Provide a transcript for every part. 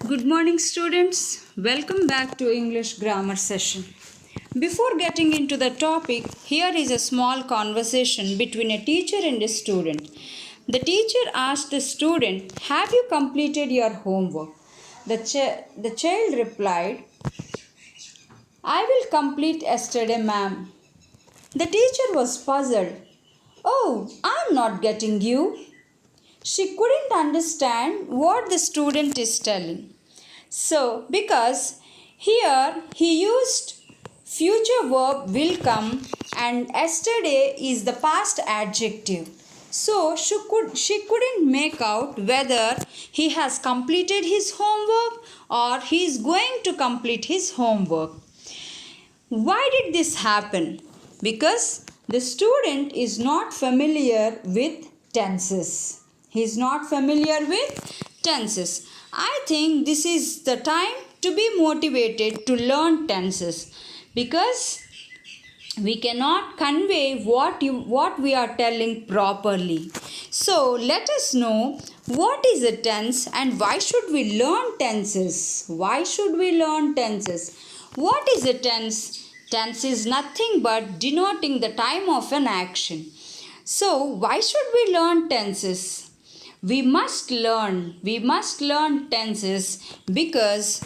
Good morning, students. Welcome back to English grammar session. Before getting into the topic, here is a small conversation between a teacher and a student. The teacher asked the student, "Have you completed your homework?" The child replied, "I will complete yesterday, ma'am." The teacher was puzzled. "Oh, I'm not getting you." She couldn't understand what the student is telling. So, because here he used future verb will come and yesterday is the past adjective. So, she couldn't make out whether he has completed his homework or he is going to complete his homework. Why did this happen? Because the student is not familiar with tenses. He is not familiar with tenses. I think this is the time to be motivated to learn tenses because we cannot convey what we are telling properly. So let us know what is a tense and why should we learn tenses. Why should we learn tenses? What is a tense? Tense is nothing but denoting the time of an action. So why should we learn tenses? We must learn tenses because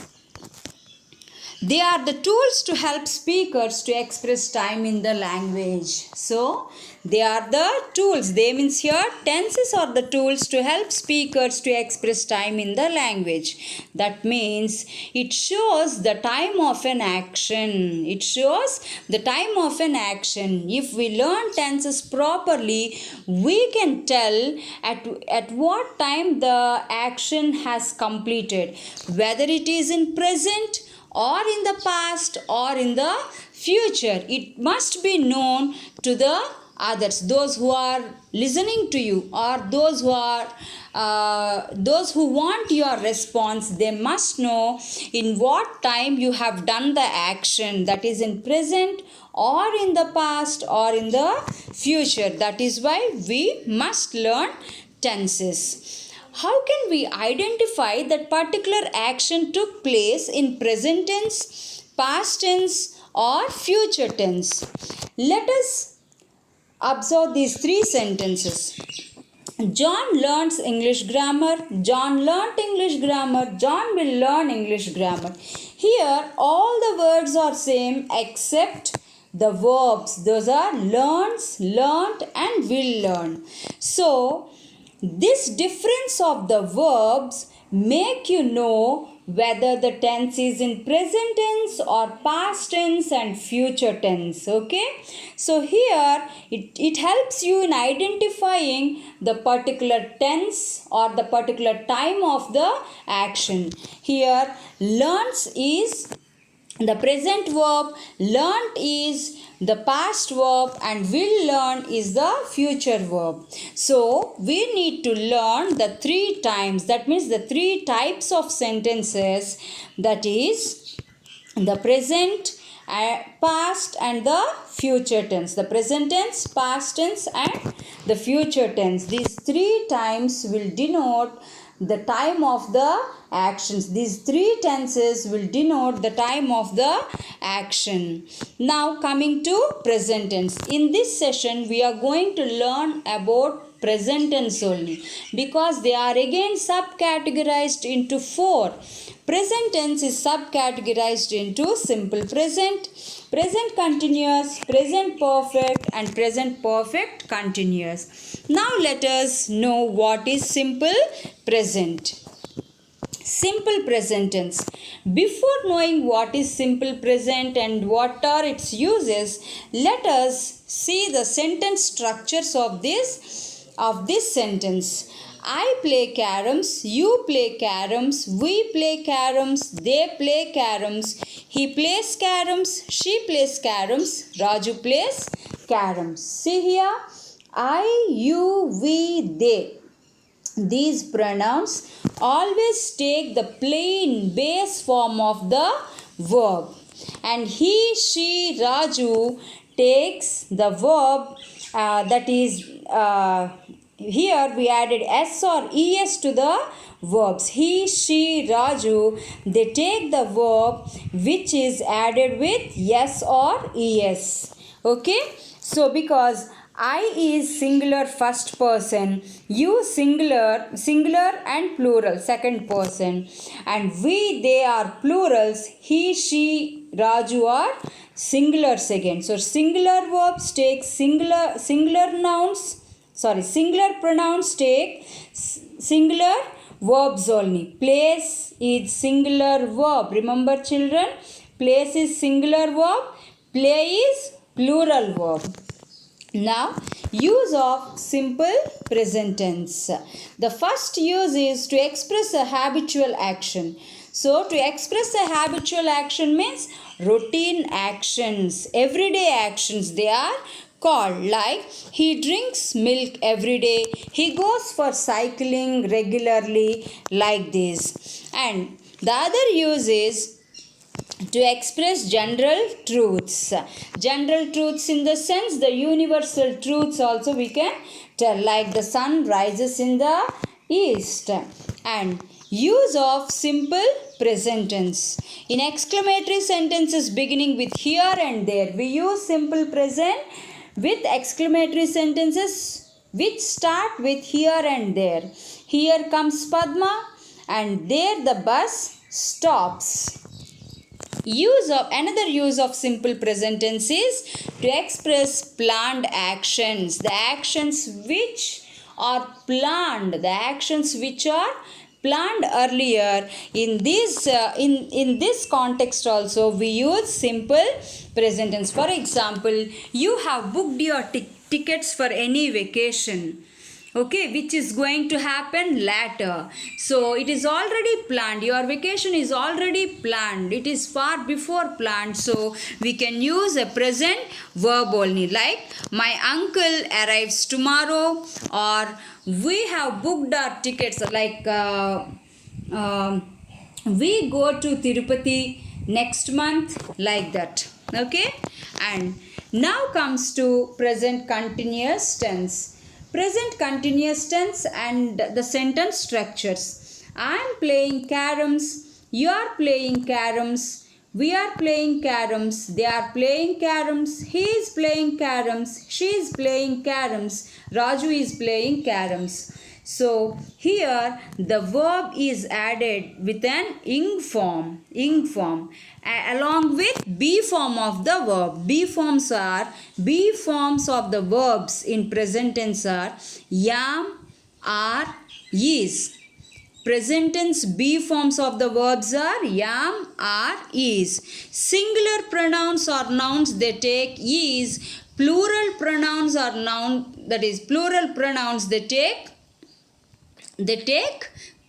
they are the tools to help speakers to express time in the language. So, they are the tools. They means here tenses are the tools to help speakers to express time in the language. That means it shows the time of an action. It shows the time of an action. If we learn tenses properly, we can tell at what time the action has completed. Whether it is in present or in the past or in the future, it must be known to the others, those who are listening to you or those who want your response. They must know in what time you have done the action, that is in present or in the past or in the future. That is why we must learn tenses. How can we identify that particular action took place in present tense, past tense or future tense? Let us observe these three sentences. John learns English grammar. John learnt English grammar. John will learn English grammar. Here all the words are same except the verbs. Those are learns, learnt and will learn. So, this difference of the verbs make you know whether the tense is in present tense or past tense and future tense. Okay, so here it helps you in identifying the particular tense or the particular time of the action. Here learns is the present verb, learnt is the past verb and will learn is the future verb. So we need to learn the three times. That means the three types of sentences, that is the present, past and the future tense. The present tense, past tense and the future tense. These three times will denote the time of the actions. These three tenses will denote the time of the action. Now coming to present tense. In this session we are going to learn about present tense only because they are again subcategorized into four. Present tense is subcategorized into simple present, present continuous, present perfect and present perfect continuous. Now let us know what is simple present. Simple present tense. Before knowing what is simple present and what are its uses, let us see the sentence structures of this sentence. I play caroms, you play caroms, we play caroms, they play caroms, he plays caroms, she plays caroms, Raju plays caroms. See here, I, you, we, they. These pronouns always take the plain base form of the verb, and he, she, Raju takes the verb that is here we added s or es to the verbs. He, she, Raju, they take the verb which is added with s or es. Okay, so because I is singular first person, you singular and plural second person, and we they are plurals. He, she, Raju are singular second. So singular verbs take singular pronouns take singular verbs only. Place is singular verb. Remember children, place is singular verb, play is plural verb. Now, use of simple present tense. The first use is to express a habitual action. So, to express a habitual action means routine actions, everyday actions they are called, like he drinks milk every day, he goes for cycling regularly, like this. And the other use is to express general truths. General truths in the sense the universal truths also we can tell, like the sun rises in the east. And use of simple present tense. In exclamatory sentences beginning with here and there, we use simple present with exclamatory sentences which start with here and there. Here comes Padma and there the bus stops. Another use of simple present tense is to express planned actions, the actions which are planned, earlier. In this context also we use simple present tense. For example, you have booked your tickets for any vacation, okay, which is going to happen later. So it is already planned. Your vacation is already planned. It is far before planned. So we can use a present verb only, like my uncle arrives tomorrow, or we have booked our tickets, like we go to Tirupati next month, like that. Okay, and now comes to present continuous tense. Present continuous tense and the sentence structures. I am playing caroms, you are playing caroms, we are playing caroms, they are playing caroms, he is playing caroms, she is playing caroms, Raju is playing caroms. So here the verb is added with an ing form along with be form of the verb. B forms of the verbs in present tense are am, are, is. Present tense B forms of the verbs are am, are, is. Singular pronouns or nouns they take is. Plural pronouns or plural pronouns they take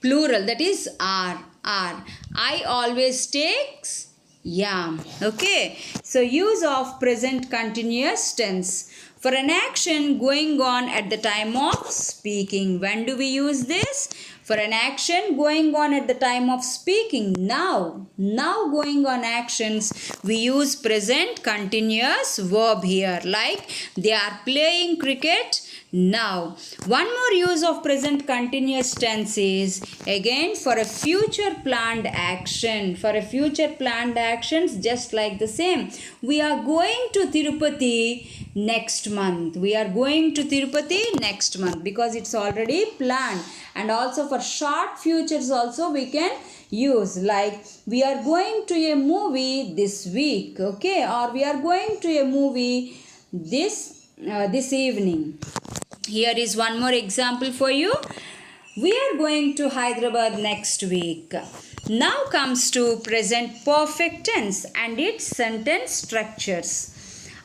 plural, that is are. I always takes am. Okay, so use of present continuous tense for an action going on at the time of speaking. When do we use this? For an action going on at the time of speaking. Now going on actions, we use present continuous verb here, like they are playing cricket now. One more use of present continuous tense is again for a future planned action. For a future planned actions, just like the same. We are going to Tirupati next month. Because it's already planned. And also for short futures also we can use, like we are going to a movie this week, okay, or we are going to a movie this evening. Here is one more example for you. We are going to Hyderabad next week. Now comes to present perfect tense and its sentence structures.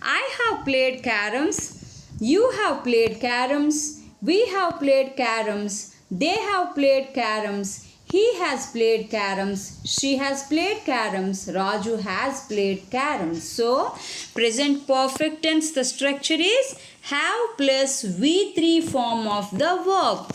I have played caroms. You have played caroms. We have played caroms. They have played caroms. He has played caroms. She has played caroms. Raju has played caroms. So, present perfect tense, the structure is have plus V3 form of the verb.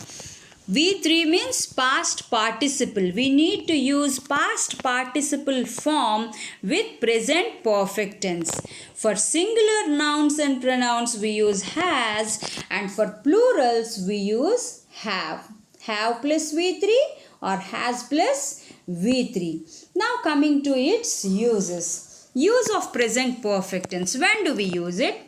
V3 means past participle. We need to use past participle form with present perfect tense. For singular nouns and pronouns we use has, and for plurals we use have. Have plus V3 or has plus V3. Now coming to its uses. Use of present perfect tense. When do we use it?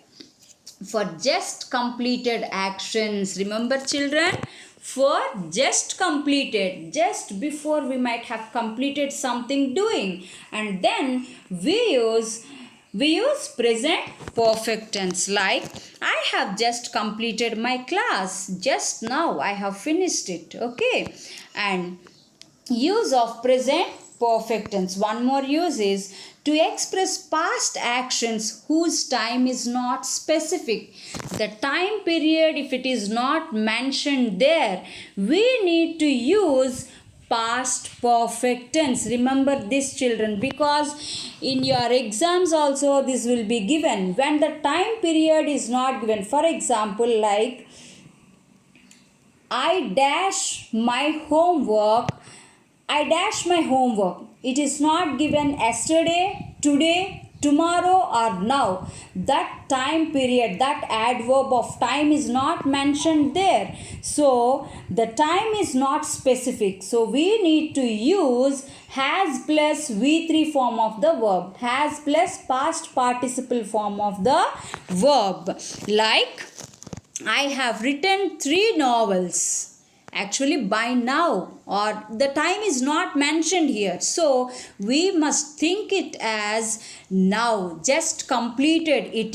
For just completed actions. Remember children? For just completed, just before we might have completed something doing, and then we use present perfect tense, like I have just completed my class, just now I have finished it. Okay, and use of present perfect tense. One more use is to express past actions whose time is not specific. The time period, if it is not mentioned there, we need to use past perfect tense. Remember this children, because in your exams also this will be given when the time period is not given. For example, like I dash my homework. I dash my homework. It is not given yesterday, today, tomorrow or now. That time period, that adverb of time is not mentioned there. So the time is not specific. So we need to use has plus V3 form of the verb. Has plus past participle form of the verb. Like I have written 3 novels. Actually by now, or the time is not mentioned here, so we must think it as now, just completed. It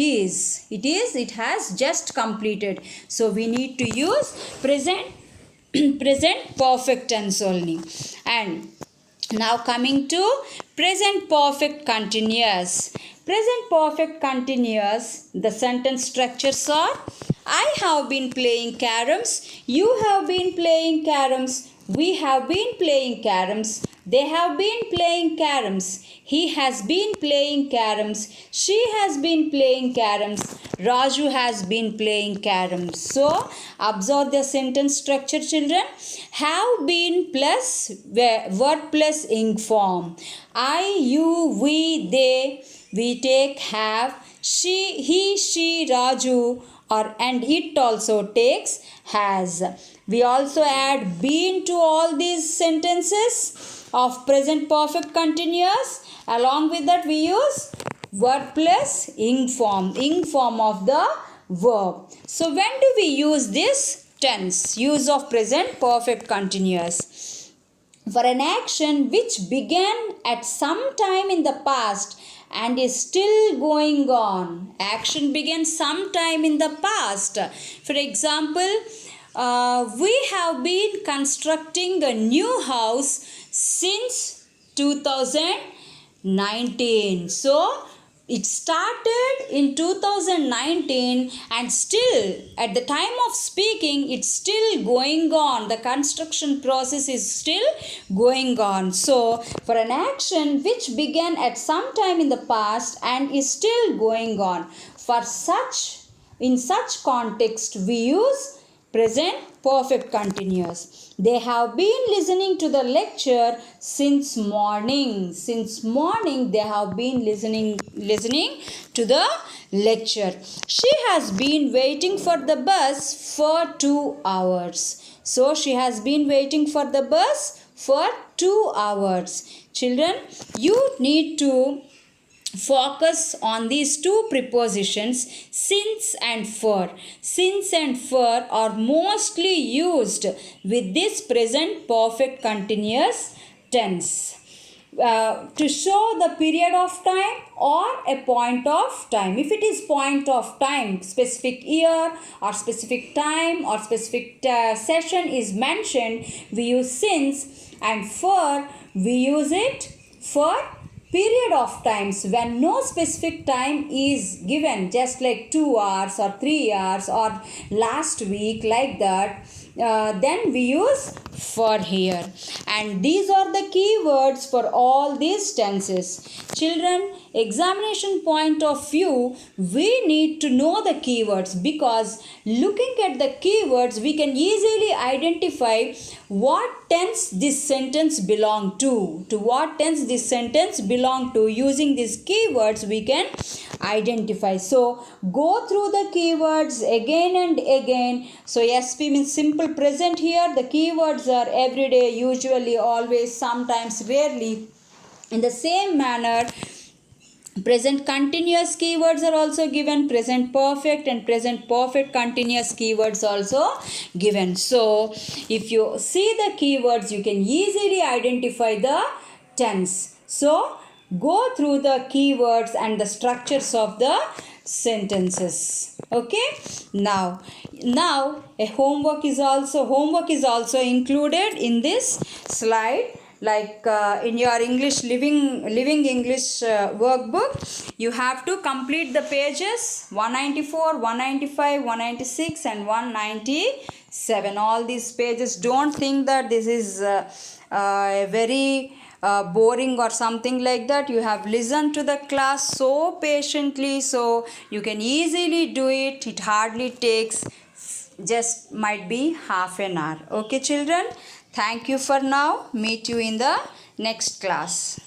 has just completed, so we need to use present perfect tense only. And now coming to present perfect continuous. Present perfect continuous, the sentence structures are I have been playing caroms, you have been playing caroms, we have been playing caroms, they have been playing caroms, he has been playing caroms, she has been playing caroms, Raju has been playing caroms. So observe the sentence structure children. Have been plus verb plus ing form. I, you, we, they, we take have, she, he, she, Raju, and it also takes has. We also add been to all these sentences of present perfect continuous. Along with that we use verb plus ing form of the verb. So when do we use this tense? Use of present perfect continuous. For an action which began at some time in the past and is still going on. Action began sometime in the past. For example, we have been constructing a new house since 2019. So it started in 2019 and still at the time of speaking it's still going on. The construction process is still going on. So for an action which began at some time in the past and is still going on, in such context we use present perfect continuous. They have been listening to the lecture since morning. Since morning they have been listening to the lecture. She has been waiting for the bus for 2 hours. So she has been waiting for the bus for 2 hours. Children, you need to focus on these two prepositions since and for. Since and for are mostly used with this present perfect continuous tense to show the period of time or a point of time. If it is point of time, specific year or specific time or specific session is mentioned, we use since, and for we use it for period of times when no specific time is given, just like 2 hours or 3 hours or last week, like that. then we use for here. And these are the keywords for all these tenses. Children, examination point of view, we need to know the keywords, because looking at the keywords we can easily identify what tense this sentence belong to what tense this sentence belong to. Using these keywords we can identify. So go through the keywords again and again. So SP means simple present. Here the keywords are everyday, usually, always, sometimes, rarely. In the same manner, present continuous keywords are also given, present perfect and present perfect continuous keywords also given. So if you see the keywords you can easily identify the tense. So go through the keywords and the structures of the sentences. Okay, now a homework is also included in this slide. Like in your English living English workbook, you have to complete the pages 194, 195, 196 and 197. All these pages. Don't think that this is a very boring or something like that. You have listened to the class so patiently, so you can easily do it. It hardly takes, just might be half an hour. Okay children, thank you for now. Meet you in the next class.